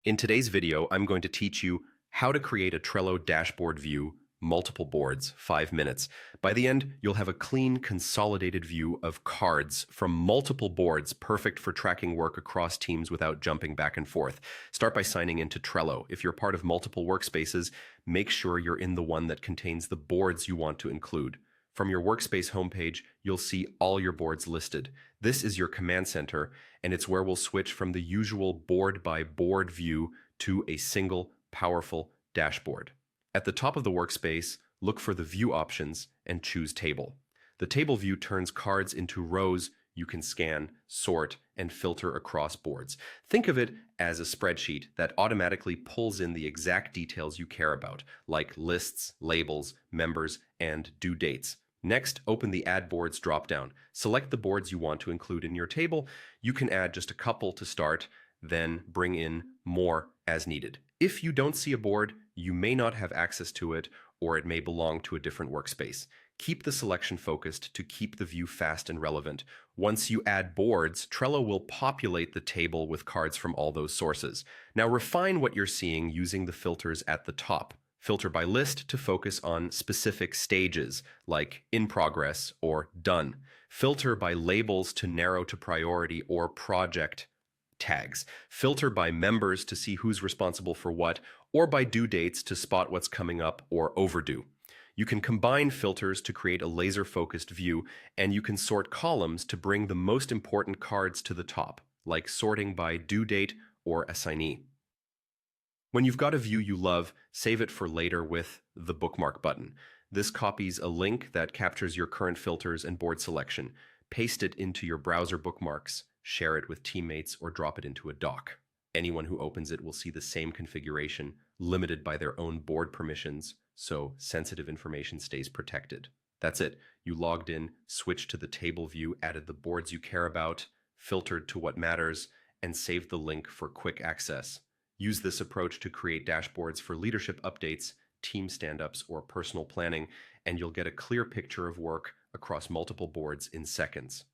In today's video, I'm going to teach you how to create a Trello dashboard view, multiple boards, 5 minutes. By the end, you'll have a clean, consolidated view of cards from multiple boards, perfect for tracking work across teams without jumping back and forth. Start by signing into Trello. If you're part of multiple workspaces, make sure you're in the one that contains the boards you want to include. From your workspace homepage, you'll see all your boards listed. This is your command center, and it's where we'll switch from the usual board-by-board view to a single, powerful dashboard. At the top of the workspace, look for the View options and choose Table. The table view turns cards into rows you can scan, sort, and filter across boards. Think of it as a spreadsheet that automatically pulls in the exact details you care about, like lists, labels, members, and due dates. Next, open the Add Boards dropdown. Select the boards you want to include in your table. You can add just a couple to start, then bring in more as needed. If you don't see a board, you may not have access to it, or it may belong to a different workspace. Keep the selection focused to keep the view fast and relevant. Once you add boards, Trello will populate the table with cards from all those sources. Now refine what you're seeing using the filters at the top. Filter by list to focus on specific stages, like in progress or done. Filter by labels to narrow to priority or project tags. Filter by members to see who's responsible for what, or by due dates to spot what's coming up or overdue. You can combine filters to create a laser-focused view, and you can sort columns to bring the most important cards to the top, like sorting by due date or assignee. When you've got a view you love, save it for later with the bookmark button. This copies a link that captures your current filters and board selection. Paste it into your browser bookmarks, share it with teammates, or drop it into a doc. Anyone who opens it will see the same configuration, limited by their own board permissions, so sensitive information stays protected. That's it. You logged in, switched to the table view, added the boards you care about, filtered to what matters, and saved the link for quick access. Use this approach to create dashboards for leadership updates, team stand-ups, or personal planning, and you'll get a clear picture of work across multiple boards in seconds.